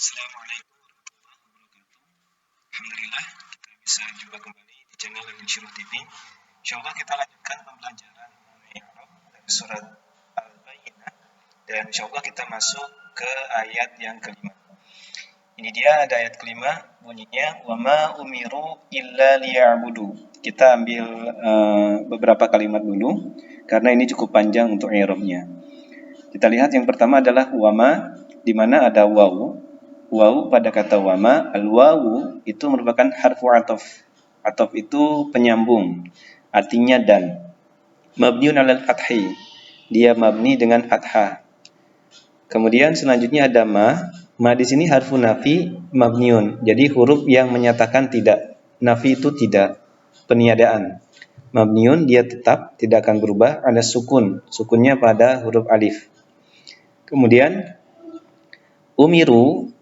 Assalamualaikum warahmatullahi wabarakatuh. Alhamdulillah kita bisa jumpa kembali di channel Al-Insyirah TV. Insyaallah kita lanjutkan pembelajaran I'rab dari surat Al-Bayyinah dan insyaallah kita masuk ke ayat yang kelima. Ini dia ada ayat kelima, bunyinya wa ma umiru illa liya'budu. Kita ambil beberapa kalimat dulu karena ini cukup panjang untuk i'rabnya. Kita lihat yang pertama adalah wama, di mana ada wawu. Wawu pada kata wama, al-wawu itu merupakan harfu atof. Atof itu penyambung, artinya dan. Mabniun alal fathi, dia mabni dengan fathah. Kemudian selanjutnya ada ma. Ma di sini harfu nafi mabniun, jadi huruf yang menyatakan tidak. Nafi itu tidak, peniadaan. Mabniun dia tetap, tidak akan berubah, ada sukun. Sukunnya pada huruf alif. Kemudian umiru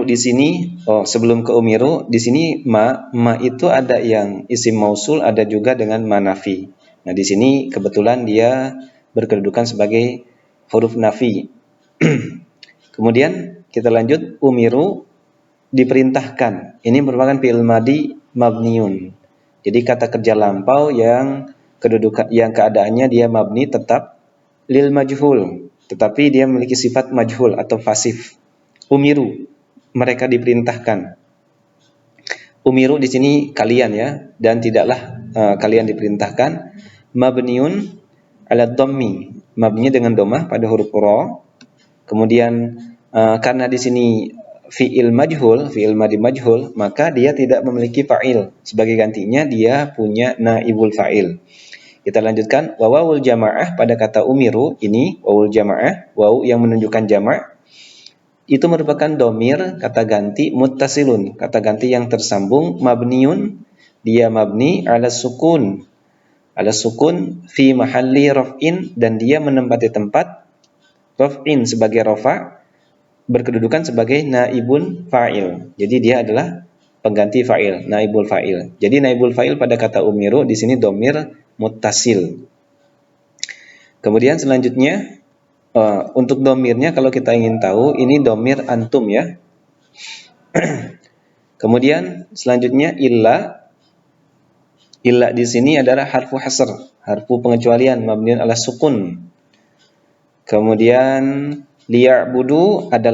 di sini, sebelum ke umiru, di sini ma itu ada yang isim mausul, ada juga dengan ma nafi. Nah, di sini kebetulan dia berkedudukan sebagai huruf nafi. Kemudian kita lanjut, umiru diperintahkan. Ini merupakan fi'il madi mabniun. Jadi kata kerja lampau yang kedudukan yang keadaannya dia mabni tetap lil majhul, tetapi dia memiliki sifat majhul atau pasif. Umiru, mereka diperintahkan. Umiru di sini kalian ya, dan tidaklah kalian diperintahkan. Mabniun ala dhammi, mabninya dengan dhammah pada huruf ra. Kemudian karena di sini fi'il majhul, fi'il madi majhul, maka dia tidak memiliki fa'il. Sebagai gantinya dia punya naibul fa'il. Kita lanjutkan, wawul jamaah pada kata umiru, ini wawul jamaah, wawu yang menunjukkan jama', itu merupakan domir, kata ganti muttasilun, kata ganti yang tersambung, mabniun, dia mabni ala sukun fi mahalli raf'in, dan dia menempati tempat raf'in sebagai rafa', berkedudukan sebagai naibun fa'il. Jadi dia adalah pengganti fa'il, naibul fa'il. Jadi naibul fa'il pada kata umiru di sini domir muttasil. Kemudian selanjutnya untuk domirnya kalau kita ingin tahu, ini domir antum ya. Kemudian selanjutnya illa di sini adalah harfu hasr, harfu pengecualian mabniun ala sukun. Kemudian liya'budu ada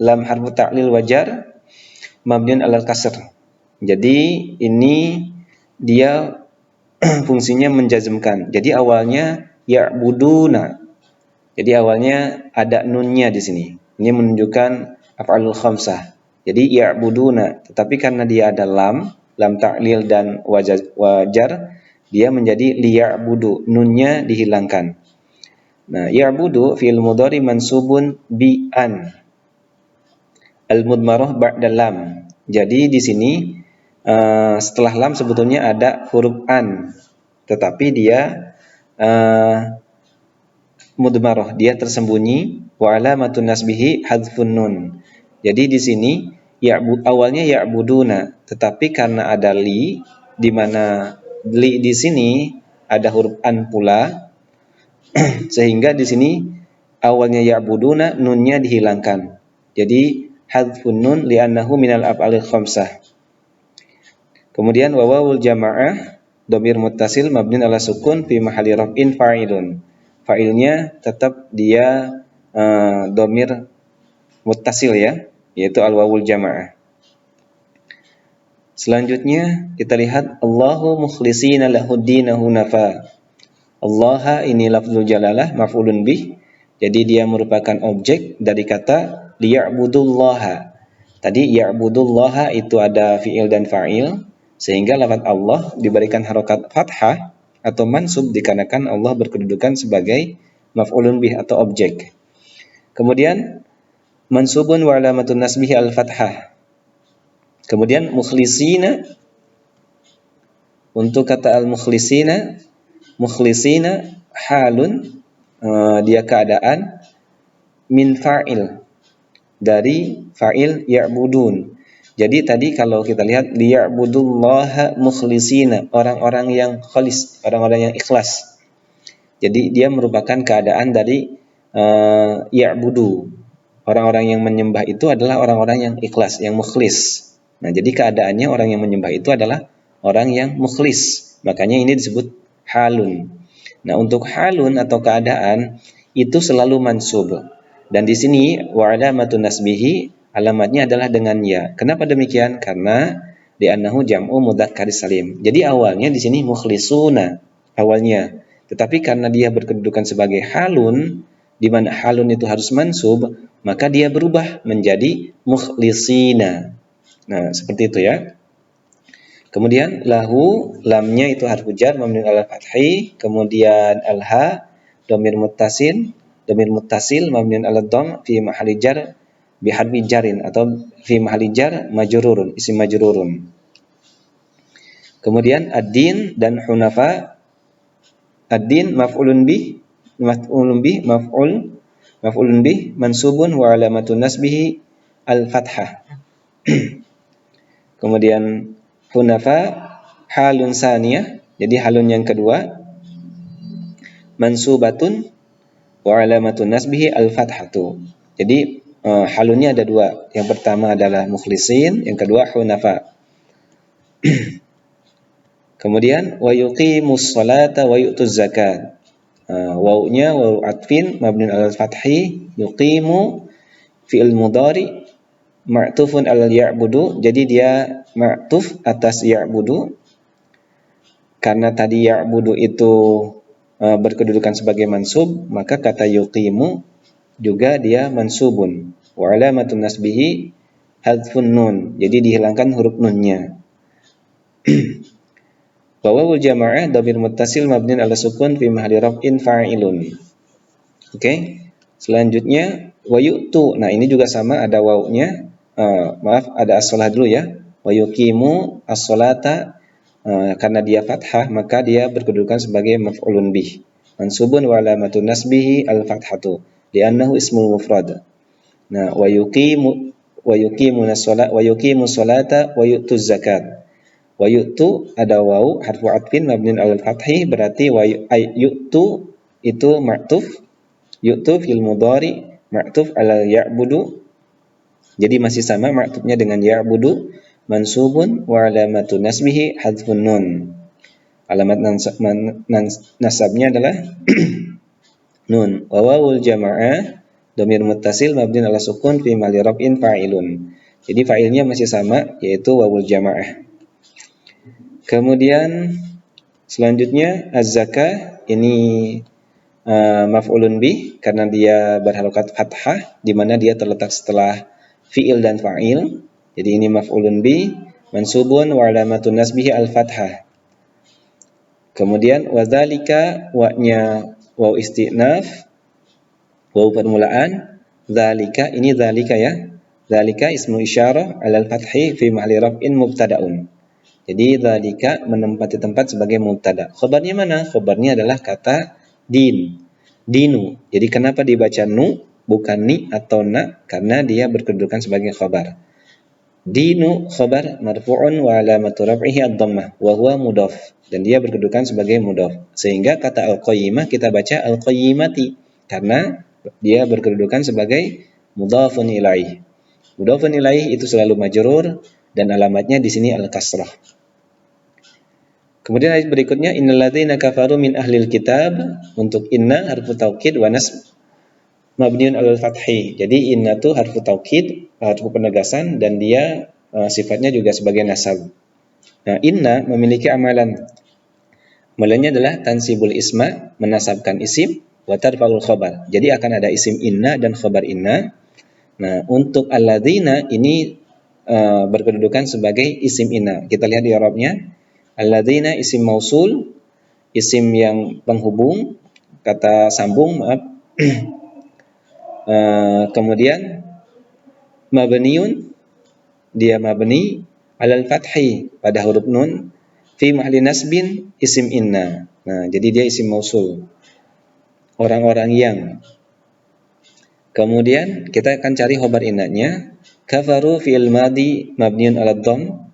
lam harfu ta'lil wajar mabniun ala kasr. Jadi ini dia fungsinya menjazmkan. Jadi awalnya ya'buduna. Jadi awalnya ada nunnya di sini. Ini menunjukkan af'alul khamsah. Jadi ya'buduna, tetapi karena dia ada lam ta'lil dan wajar, dia menjadi liya'budu. Nunnya dihilangkan. Nah, ya'budu fi'il mudhari mansubun bi an. Al-mudmarah ba'da lam. Jadi di sini setelah lam sebetulnya ada huruf an, tetapi dia mudmarah, dia tersembunyi, wa alamatun nasbihi hadzfun nun. Jadi di sini awalnya ya'buduna, tetapi karena ada li, di mana li di sini ada huruf an pula, sehingga di sini awalnya ya'buduna, nunnya dihilangkan. Jadi hadzfun nun li'annahu minal af'alil khamsah. Kemudian wawul jamaah dhamir muttasil mabniun ala sukun fi mahalli raf'in fa'ilun. Fa'ilnya tetap dia dhamir muttasil ya, yaitu al-wawul jamaah. Selanjutnya kita lihat Allahu mukhlishina lahuddina hunafa. Allah ini lafzul jalalah maf'ulun bih. Jadi dia merupakan objek dari kata liya'budullaha. Tadi ya'budullaha itu ada fi'il dan fa'il, sehingga lafaz Allah diberikan harokat fathah atau mansub dikarenakan Allah berkedudukan sebagai maf'ulun bih atau objek. Kemudian mansubun wa alamatun nasbihi al-fathah. Kemudian mukhlisina, untuk kata al-mukhlisina, halun, dia keadaan, min fa'il, dari fa'il ya'budun. Jadi tadi kalau kita lihat liya'budullaha mukhlisina, orang-orang yang khalis, orang-orang yang ikhlas. Jadi dia merupakan keadaan dari ya'budu. Orang-orang yang menyembah itu adalah orang-orang yang ikhlas, yang mukhlis. Nah, jadi keadaannya orang yang menyembah itu adalah orang yang mukhlis. Makanya ini disebut halun. Nah, untuk halun atau keadaan itu selalu mansub. Dan di sini wa alamatun nasbihi, alamatnya adalah dengan ya. Kenapa demikian? Karena di annahu jam'u mudzakkaris salim. Jadi awalnya di sini mukhlisuna awalnya. Tetapi karena dia berkedudukan sebagai halun, di mana halun itu harus mansub, maka dia berubah menjadi mukhlisina. Nah, seperti itu ya. Kemudian lahu, lamnya itu harfu jar mabniun ala fathi, kemudian alha dhamir muttasil mabniun ala dhamm fi mahalli jar bi harfi jarin atau fi mahalli jar majrurun, isim majrurun. Kemudian ad-din dan hunafa, ad-din maf'ulun bih mansubun wa alamatun nasbihi al-fathah. Kemudian hunafa halun saniyah, jadi halun yang kedua mansubatun wa alamatun nasbihi al-fathatu. Jadi halunnya ada dua. Yang pertama adalah mukhlisin, yang kedua hunafa. Kemudian wa yuqimus sholata wa yu'tuz zakat. Wawunya wawu atfin mabniun alal fathi, yuqimu fi'il mudhari ma'tufun alal ya'budu, jadi dia ma'tuf atas ya'budu. Karena tadi ya'budu itu berkedudukan sebagai mansub, maka kata yuqimu juga dia mansubun. Wa alamatun nasbihi hadfun nun, jadi dihilangkan huruf nunnya. Wa wawul jama'ah dhamir muttasil mabniun ala sukun fi mahalli raf'in fa'ilun. Oke. Selanjutnya wa yu'tu. Nah, ini juga sama, ada wawunya. Ada as-shalah dulu ya. Wa yuqimu as-sholata, karena dia fathah maka dia berkedudukan sebagai maf'ulun bih. Mansubun wa alamatun nasbihi al-fathatu li'annahu ismul mufrad. Nah, wa yuqimu as-sholata wa yu'tuz zakat. Wa yu'tu ada wawu harfu atfin mabniun alal fathi, berarti wa yu'tu itu ma'tuf, yu'tu fil mudhari ma'tuf ala ya'budu. Jadi masih sama ma'tufnya dengan ya'budu, mansubun wa alamatu nasbihi hadfun nun. Alamat nasabnya adalah nun. Wa wawul jama'ah dhamir muttasil mabniun ala sukun fi mahalli raf'in fa'ilun. Jadi fa'ilnya masih sama, yaitu wawul jama'ah. Kemudian selanjutnya az-zakah, ini maf'ulun bih karena dia berharokat fathah di mana dia terletak setelah fi'il dan fa'il. Jadi ini maf'ulun bih mansubun wa alamatun nasbihi al-fathah. Kemudian wadzalika, wa-nya waw istinaf, waw permulaan, dzalika, ini dzalika ya. Dzalika ismu isyarah alal fathi fi mahalli raf'in mubtada'un. Jadi dzalika menempati tempat sebagai mubtada. Khabarnya mana? Khabarnya adalah kata din, dinu. Jadi kenapa dibaca nu bukan ni atau na? Karena dia berkedudukan sebagai khabar. Dinu khabar marfu'un wa alamatu raf'ihi ad-dhammah wa huwa mudhaf, dan dia berkedudukan sebagai mudhaf. Sehingga kata al-qayyimah kita baca al-qayyimati karena dia berkedudukan sebagai mudhafun ilaih. Mudhafun ilaih itu selalu majrur dan alamatnya di sini al-kasrah. Kemudian ayat berikutnya innal ladzina kafaru min ahlil kitab, untuk inna harfu taukid wa nasb mabniun alal fathi. Jadi inna itu harfu taukid, harfu penegasan, dan dia sifatnya juga sebagai nasab. Nah, inna memiliki amalan. Amalannya adalah tansibul isma, menasabkan isim, wa tarfa'ul khabar. Jadi akan ada isim inna dan khabar inna. Nah, untuk alladzina ini berkedudukan sebagai isim inna. Kita lihat di i'rabnya. Alladzina isim mausul, isim yang penghubung, kata sambung, maaf. Kemudian mabniun, dia mabni alal fathi pada huruf nun, fi mahalli nasbin isim inna. Nah, jadi dia isim mausul, orang-orang yang. Kemudian kita akan cari khabar innanya. Kafaru fi'il madi mabniun ala dhamm.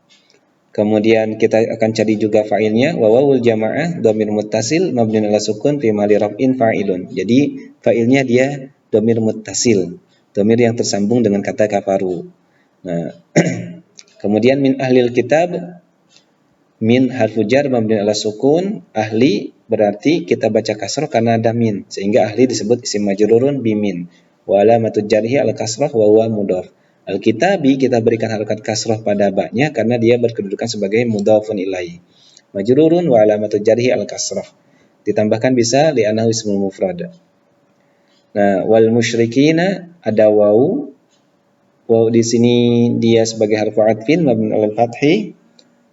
Kemudian kita akan cari juga fa'ilnya, wa wawul jama'ah dhamir muttasil mabniun ala sukun fi mahalli raf'in fa'ilun. Jadi fa'ilnya dia dhamir muttasil. dhamir yang tersambung dengan kata kafaru. Nah, kemudian min ahlil kitab, min harfu jar mabni ala sukun, ahli berarti kita baca kasrah karena ada min, sehingga ahli disebut isim majrurun bimin. Wa alamatu jarhi al kasrah wa huwa mudhaf. Al kitabi kita berikan harakat kasrah pada ba-nya karena dia berkedudukan sebagai mudhafun ilaihi. Majrurun wa alamatu jarhi al kasrah. Ditambahkan bisa li'annahu ismul mufrad. Nah, wal musyrikina ada waw. Waw di sini dia sebagai harfu atfin mabni alal fathi.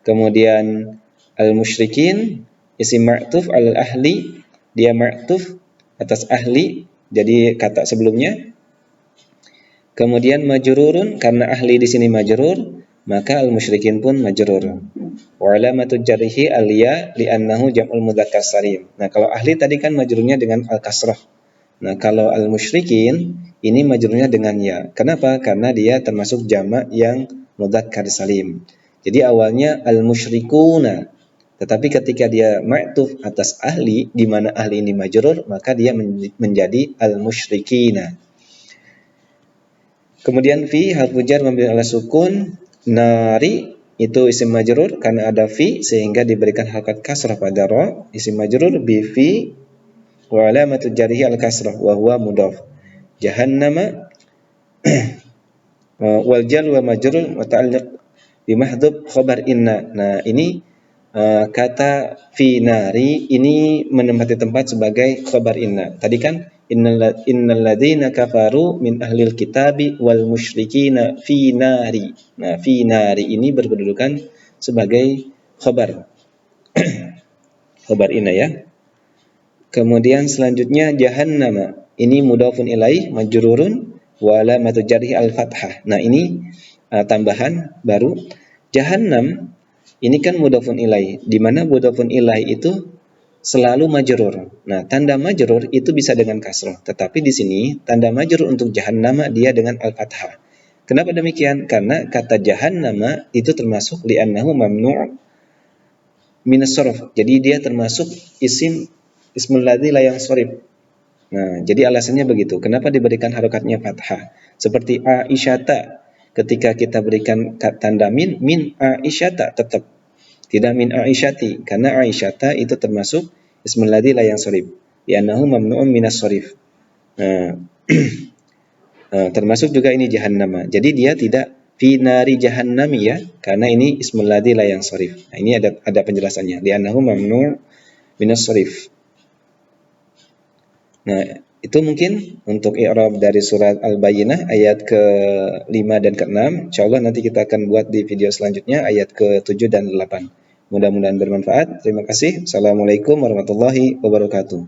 Kemudian al musyrikin isim ma'tuf al ahli, dia ma'tuf atas ahli, jadi kata sebelumnya. Kemudian majrurun karena ahli di sini majrur, maka al musyrikin pun majrur. Wa alamatu jarhi al ya li'annahu jam'ul mudzakkar salim. Nah, kalau ahli tadi kan majrurnya dengan al kasrah. Nah, kalau al musyrikin ini majrurnya dengan ya. Kenapa? Karena dia termasuk jamak yang mudzakkar salim. Jadi awalnya al musyrikuna, tetapi ketika dia ma'tuf atas ahli, di mana ahli ini majrur, maka dia menjadi al musyrikina. Kemudian fi harfu jar mabni ala sukun, nari itu isim majrur karena ada fi sehingga diberikan harakat kasrah pada ra, isim majrur bi fi wa alamatu jarhi al kasrah wa huwa mudhaf. Jahannama wal jar wa majrur muta'alliq bi mahdhuf khabar inna. Nah, ini kata fi nari ini menempati tempat sebagai khabar inna. Tadi kan innal ladzina kafaru min ahlil kitabi wal musyrikina fi nari. Nah, fi nari ini berkedudukan sebagai khabar. Khabar inna ya. Kemudian selanjutnya jahannama. Ini mudhafun ilaih majrurun wa alamatu jarhi al-fathah. Nah, ini tambahan baru. Jahannam ini kan mudhafun ilaih, di mana mudhafun ilaih itu selalu majrur. Nah, tanda majrur itu bisa dengan kasrah, tetapi di sini tanda majrur untuk jahannama dia dengan al-fathah. Kenapa demikian? Karena kata jahannama itu termasuk li'annahu mamnu' minas sarf. Jadi dia termasuk ismul ladzi la yansharif. Nah, jadi alasannya begitu. Kenapa diberikan harokatnya fathah? Seperti Aisyata, ketika kita berikan tanda min Aisyata tetap. Tidak min Aisyati, karena Aisyata itu termasuk ismul ladzi la yansharif. Li'annahu mamnu'un minas sarif. Nah, termasuk juga ini jahannama. Jadi dia tidak fi nari jahannami ya, karena ini ismul ladzi la yansharif. Nah, ini ada penjelasannya. Li'annahu mamnu' minas sarif. Nah, itu mungkin untuk i'rab dari surat Al-Bayyinah ayat ke-5 dan ke-6. Insyaallah nanti kita akan buat di video selanjutnya ayat ke-7 dan 8. Mudah-mudahan bermanfaat. Terima kasih. Assalamualaikum warahmatullahi wabarakatuh.